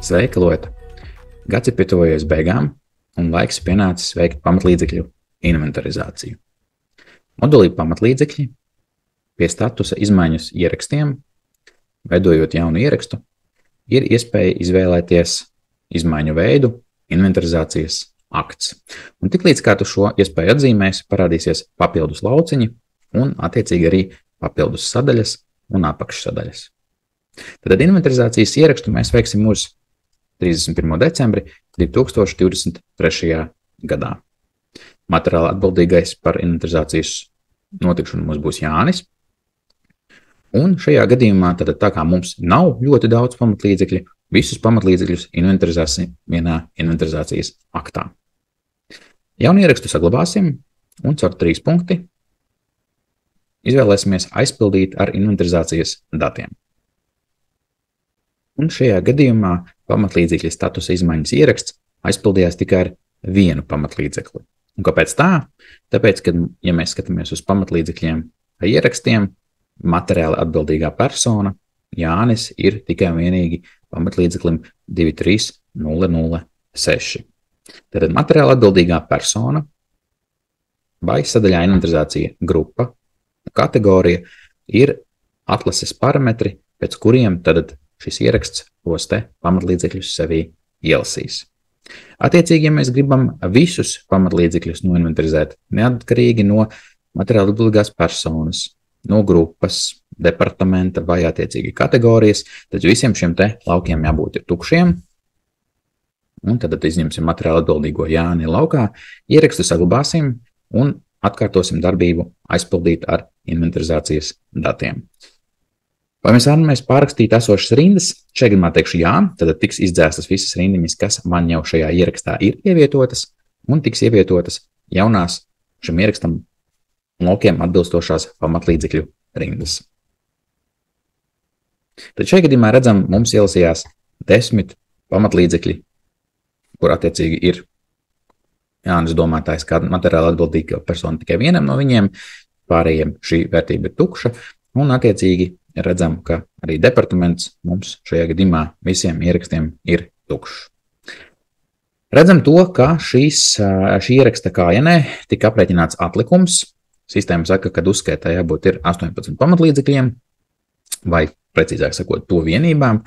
Sveika, Lota! Gads ir pietuvojies beigām, un laiks pienācis veikt pamatlīdzekļu inventarizāciju. Modulī pamatlīdzekļi pie statusa izmaiņas ierakstiem, veidojot jaunu ierakstu, ir iespēja izvēlēties izmaiņu veidu inventarizācijas akts. Un tiklīdz kā tu šo iespēju atzīmēsi, parādīsies papildus lauciņi un attiecīgi arī papildus sadaļas un apakšsadaļas. Tad inventarizācijas ierakstu mēs veiksim uz 31. decembri 2023. gadā. Materiāli atbildīgais par inventarizācijas notikšanu mums būs Jānis. Un šajā gadījumā, tā kā mums nav ļoti daudz pamatlīdzekļu, visus pamatlīdzekļus inventarizēsim vienā inventarizācijas aktā. Jaunu ierakstu saglabāsim un caur 3 punkti izvēlēsimies aizpildīt ar inventarizācijas datiem. Un šajā gadījumā pamatlīdzekļa statusa izmaiņas ieraksts aizpildījās tikai ar vienu pamatlīdzekli. Un kāpēc tā? Tāpēc, ka, ja mēs skatāmies uz pamatlīdzekļiem vai ierakstiem, materiāli atbildīgā persona Jānis ir tikai un vienīgi pamatlīdzeklim 23006. Tad materiāli atbildīgā persona vai sadaļā inventarizācija grupa, kategorija ir atlases parametri, pēc kuriem tad šis ieraksts tos te pamatlīdzekļus sevī ielasīs. Attiecīgi, ja mēs gribam visus pamatlīdzekļus noinventarizēt, neatkarīgi no materiāla atbildīgās personas, no grupas, departamenta vai attiecīgi kategorijas, tad visiem šiem te laukiem jābūt ir tukšiem. Un tad izņemsim materiāla atbildīgo Jāni laukā, ierakstu saglabāsim un atkārtosim darbību aizpildīt ar inventarizācijas datiem. Vai mēs vēlamies pārrakstīt esošas rindas? Šeit gadījumā teikšu jā, tad tiks izdzēstas visas rindiņas, kas man jau šajā ierakstā ir ievietotas, un tiks ievietotas jaunās šim ierakstam laukiem atbilstošās pamatlīdzekļu rindas. Tad šeit gadījumā redzam, mums ielasījās 10 pamatlīdzekļi, kur attiecīgi ir Jānis domātājs kā materiāla atbildīga persona tikai vienam no viņiem, pārējiem šī vērtība ir tukša, un attiecīgi redzam, ka arī departaments mums šajā gadījumā visiem ierakstiem ir tukšs. Redzam to, ka šī ieraksta kājienē tika aprēķināts atlikums. Sistēma saka, ka uzskaitā jābūt ir 18 pamatlīdzekļiem, vai precīzāk sakot, to vienībām,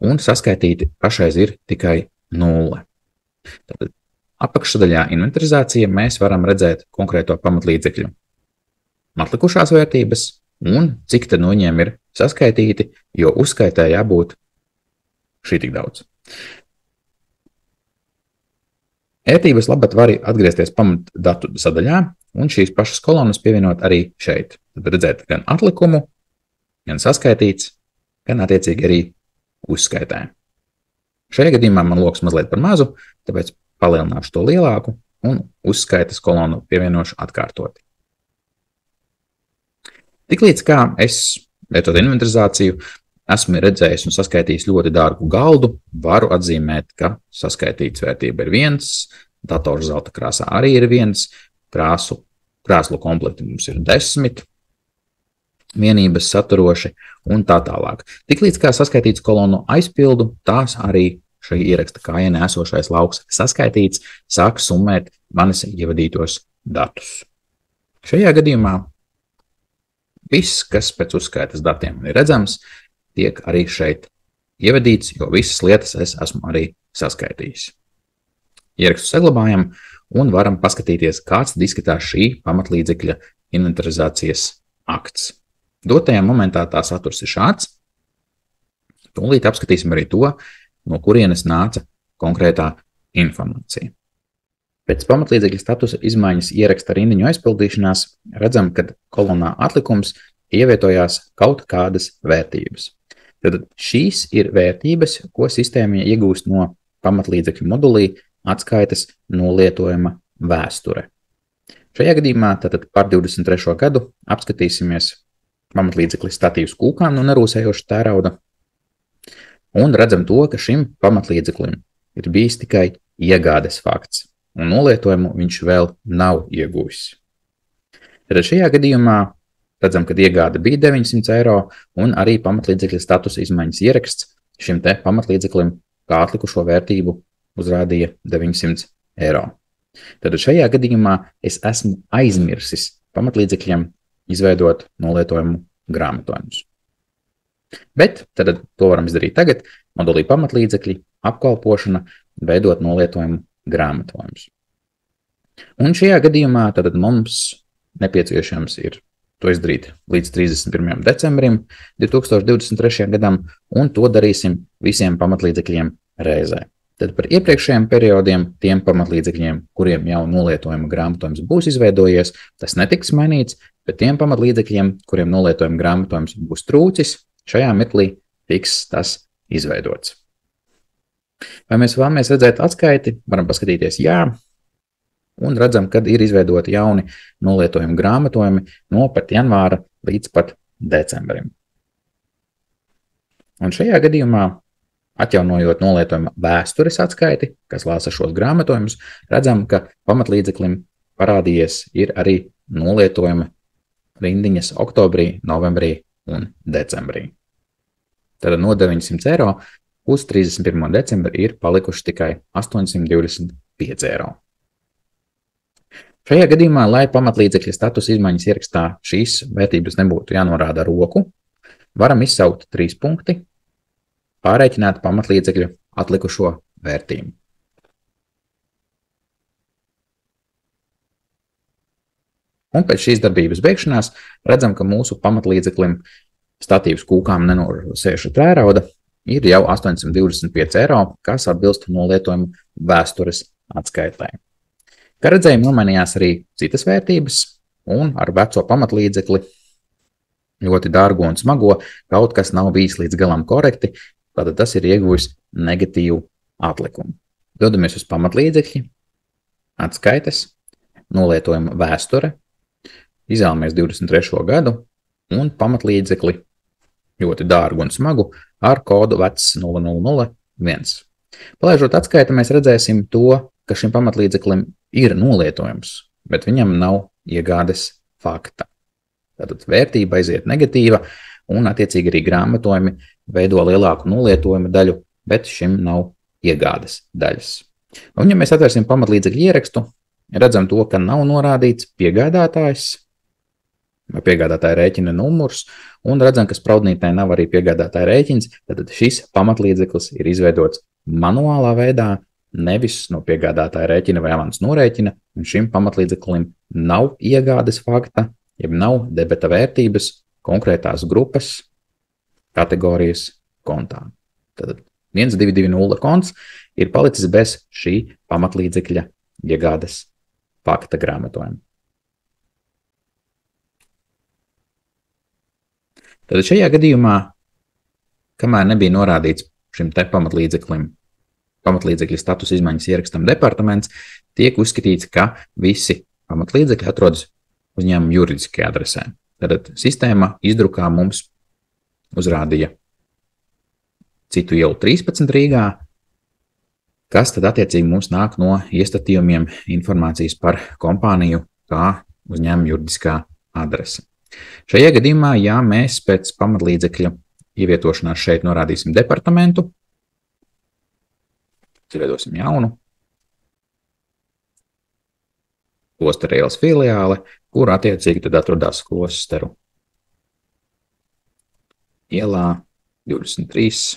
un saskaitīti pašreiz ir tikai 0. Tātad apakšsadaļā inventarizācija mēs varam redzēt konkrēto pamatlīdzekļu atlikušās vērtības, un cik tad no viņiem ir saskaitīti, jo uzskaitē jābūt šī tik daudz. Ērtības labad var atgriezties pamatdatu sadaļā, un šīs pašas kolonas pievienot arī šeit. Tad redzēt gan atlikumu, gan saskaitīts, gan attiecīgi arī uzskaitē. Šajā gadījumā man loks mazliet par mazu, tāpēc palielināšu to lielāku un uzskaitas kolonu pievienošu atkārtoti. Tiklīdz kā es, veicot inventarizāciju, esmu redzējis un saskaitījis ļoti dārgu galdu, varu atzīmēt, ka saskaitīts vērtība ir 1, dators zelta krāsā arī ir 1, krāslu komplekti mums ir 10 vienības saturoši un tā tālāk. Tiklīdz kā saskaitīts kolonu aizpildu, tās arī šī ieraksta kājienē esošais lauks saskaitīts, sāk summēt manis ievadītos datus. Šajā gadījumā viss, kas pēc uzskaitas datiem ir redzams, tiek arī šeit ievadīts, jo visas lietas es esmu arī saskaitījis. Ierakstu saglabājam un varam paskatīties, kāds tad izskatās šī pamatlīdzekļa inventarizācijas akts. Dotajā momentā tā saturs ir šāds. Tūlīt apskatīsim arī to, no kurienes nāca konkrētā informācija. Pēc pamatlīdzekļa statusa izmaiņas ieraksta rindiņu aizpildīšanās redzam, ka kolonā atlikums ievietojās kaut kādas vērtības. Tad šīs ir vērtības, ko sistēma iegūst no pamatlīdzekļu modulī atskaites nolietojuma vēsture. Šajā gadījumā tātad par 23. gadu apskatīsimies pamatlīdzekļa statīvas kūkām no nerūsējoša tērauda un redzam to, ka šim pamatlīdzeklim ir bijis tikai iegādes fakts. un nolietojumu viņš vēl nav ieguvis. Tad šajā gadījumā redzam, ka iegāde bija 900 eiro un arī pamatlīdzekļa statusa izmaiņas ieraksts šim te pamatlīdzeklim kā atlikušo vērtību uzrādīja 900 eiro. Tad šajā gadījumā es esmu aizmirsis pamatlīdzekļiem izveidot nolietojumu grāmatojumus. Bet tad to varam izdarīt tagad. Modulī pamatlīdzekļi, apkalpošana, veidot nolietojumu grāmatojumus. Un šajā gadījumā tad mums nepieciešams ir to izdarīt līdz 31. decembrim 2023. gadam, un to darīsim visiem pamatlīdzekļiem reizē. Tad par iepriekšējiem periodiem, tiem pamatlīdzekļiem, kuriem jau nolietojuma grāmatojums būs izveidojies, tas netiks mainīts, bet tiem pamatlīdzekļiem, kuriem nolietojuma grāmatojums būs trūcis, šajā mirklī tiks tas izveidots. Vai mēs vēlamies redzēt atskaiti? Varam paskatīties jā, un redzam, kad ir izveidoti jauni nolietojuma grāmatojumi no pat janvāra līdz pat decembrim. Un šajā gadījumā, atjaunojot nolietojuma vēstures atskaiti, kas lāsa šos grāmatojumus, redzam, ka pamatlīdzeklim parādījies ir arī nolietojuma rindiņas oktobrī, novembrī un decembrī. Tad no 900 eiro uz 31. decembri ir palikuši tikai 825 eiro. Šajā gadījumā, lai pamatlīdzekļa status izmaiņas ierakstā šīs vērtības nebūtu jānorāda ar roku, varam izsaukt 3 punkti, pārreikināt pamatlīdzekļu atlikušo vērtību. Un pēc šīs darbības beigšanās redzam, ka mūsu pamatlīdzeklim statīvas kūkām nenosēša tērauda ir jau 825 eiro, kas atbilst nolietojumu vēstures atskaitē. Kā redzējām, nomainījās arī citas vērtības, un ar veco pamatlīdzekli ļoti dārgo un smago kaut kas nav bijis līdz galam korekti, tad tas ir ieguvis negatīvu atlikumu. Dodamies uz pamatlīdzekļi, atskaites, nolietojuma vēsture, izvēlamies 23. gadu un pamatlīdzekli ļoti dārgu un smagu ar kodu vecs 0001. Palaižot atskaiti, mēs redzēsim to, ka šim pamatlīdzeklim ir nolietojums, bet viņam nav iegādes fakta. Tātad vērtība aiziet negatīva, un attiecīgi arī grāmatojumi veido lielāku nolietojuma daļu, bet šim nav iegādes daļas. Un, ja mēs atvērsim pamatlīdzekļu ierakstu, redzam to, ka nav norādīts piegādātājs vai piegādātāja rēķina numurs, un redzam, ka spraudnītē nav arī piegādātāja rēķins, tad šis pamatlīdzeklis ir izveidots manuālā veidā, nevis no piegādātāja rēķina vai avans norēķina, un šim pamatlīdzeklim nav iegādes fakta, jeb nav debeta vērtības konkrētās grupas kategorijas kontā. Tad 1220 konts ir palicis bez šī pamatlīdzekļa iegādes fakta grāmatojuma. Tad šajā gadījumā, kamēr nebija norādīts šim te pamatlīdzekļa status izmaiņas ierakstam departaments, tiek uzskatīts, ka visi pamatlīdzekļi atrodas uzņēmuma juridiskajā adresē. Tad sistēma izdrukā mums uzrādīja citu ielu 13 Rīgā, kas tad attiecīgi mums nāk no iestatījumiem informācijas par kompāniju kā uzņēmuma juridiskā adrese. Šajā gadījumā, ja mēs pēc pamatlīdzekļa ievietošanās šeit norādīsim departamentu, izveidosim jaunu, Klosteru ielas filiāle, kur attiecīgi tad atrodas Klosteru ielā 23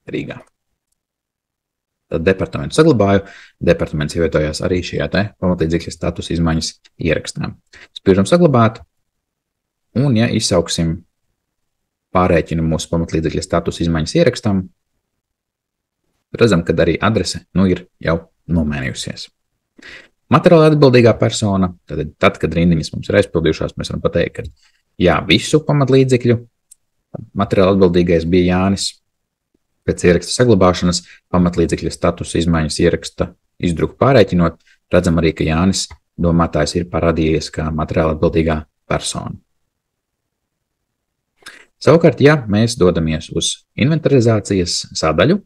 Rīgā. Tad departamentu saglabāju, departaments ievietojās arī šajā te pamatlīdzekļa status izmaiņas ierakstā. Spiežam saglabāt, un ja izsauksim pārēķinu mūsu pamatlīdzekļa status izmaiņas ierakstam, redzam, ka arī adrese ir jau nomainījusies. Materiāli atbildīgā persona, tad, kad rindiņas mums ir aizpildījušās, mēs varam pateikt, ka jā, visu pamatlīdzekļu materiāli atbildīgais bija Jānis. Pēc ieraksta saglabāšanas pamatlīdzekļa status izmaiņas ieraksta izdruku pārēķinot, redzam arī, ka Jānis domātājs ir parādījies kā materiāli atbildīgā persona. Savukārt, ja mēs dodamies uz inventarizācijas sadaļu,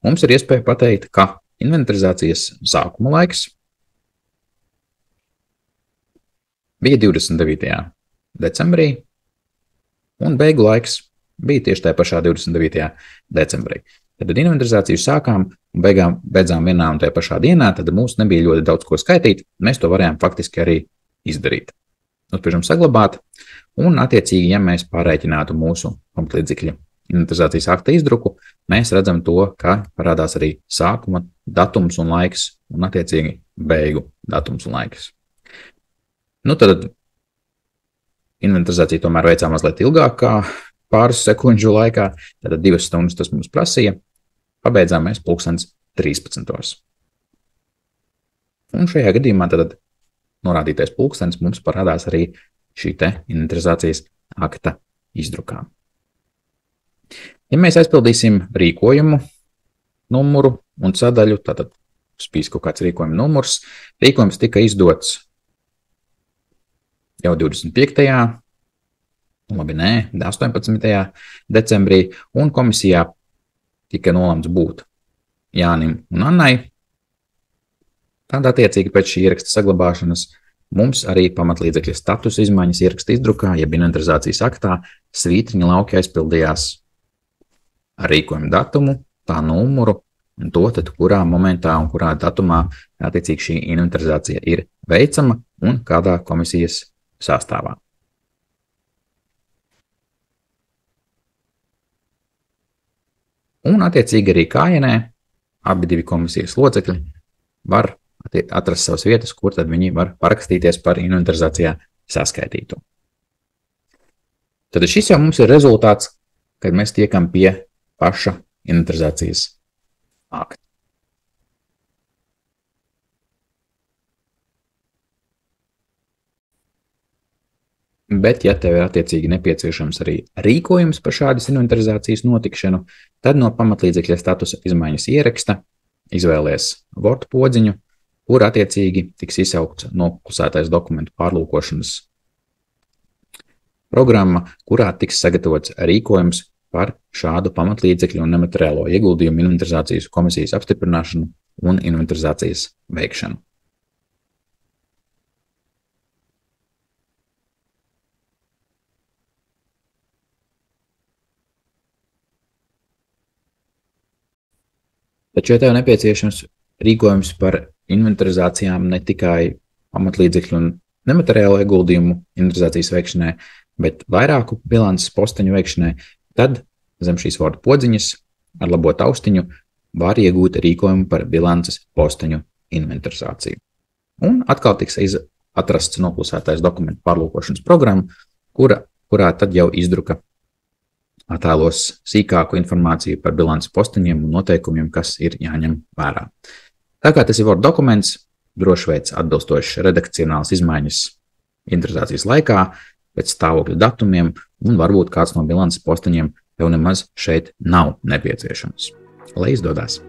mums ir iespēja pateikt, ka inventarizācijas sākuma laiks bija 29. decembrī, un beigu laiks bija tieši tajā pašā 29. decembrī. Tad inventarizāciju sākām un beidzām vienā un tajā pašā dienā, tad mums nebija ļoti daudz ko skaitīt, mēs to varējām faktiski arī izdarīt. Uzspiežam saglabāt, un attiecīgi, ja mēs pārreikinātu mūsu pamatlīdzekļa inventarizācijas akta izdruku, mēs redzam to, ka parādās arī sākuma datums un laiks, un attiecīgi beigu datums un laiks. Tad inventarizācija tomēr veicām mazliet ilgāk kā pāris sekundžu laikā, tad 2 stundas tas mums prasīja, pabeidzām mēs 13:13. Un šajā gadījumā tad norādītais pulkstenis mums parādās arī šī te inventarizācijas akta izdrukā. Ja mēs aizpildīsim rīkojumu numuru un sadaļu, tad spīs kaut kāds rīkojuma numurs. Rīkojums tika izdots jau 25. 18. decembrī, un komisijā tika nolemts būt Jānim un Annai. Tad attiecīgi pēc šī ieraksta saglabāšanas mums arī pamatlīdzekļa statusa izmaiņas ieraksta izdrukā, jeb inventarizācijas aktā, svītriņa lauki aizpildījās ar rīkojumu datumu, tā numuru un to, tad kurā momentā un kurā datumā attiecīgi šī inventarizācija ir veicama un kādā komisijas sastāvā. Un attiecīgi arī kājienē abi divi komisijas locekļi var atrast savas vietas, kur tad viņi var parakstīties par inventarizācijā saskaitīto. Tad šis jau mums ir rezultāts, kad mēs tiekam pie paša inventarizācijas akta. Bet, ja tev ir attiecīgi nepieciešams arī rīkojums par šādas inventarizācijas notikšanu, tad no pamatlīdzekļa statusa izmaiņas ieraksta izvēlies Word podziņu, kur attiecīgi tiks izsaukts noklusētais dokumentu pārlūkošanas programma, kurā tiks sagatavots rīkojums par šādu pamatlīdzekļu un nemateriālo ieguldījumu inventarizācijas komisijas apstiprināšanu un inventarizācijas veikšanu. Taču, ja tev nepieciešams rīkojums par inventarizācijām ne tikai pamatlīdzekļu un nemateriālo ieguldījumu inventarizācijas veikšanai, bet vairāku bilances posteņu veikšanai, tad zem šīs Word podziņas ar labo taustiņu var iegūt rīkojumu par bilances posteņu inventarizāciju. Un atkal tiks atrasts noklusētais dokumentu pārlūkošanas programma, kurā tad jau izdruka attēlos sīkāku informāciju par bilances posteņiem un noteikumiem, kas ir jāņem vērā. Tā kā tas ir Word dokuments, droši veids atbilstošas redakcionālas izmaiņas inventarizācijas laikā, pēc stāvokļa datumiem, un varbūt kāds no bilances posteņiem tev nemaz šeit nav nepieciešams. Lai izdodas!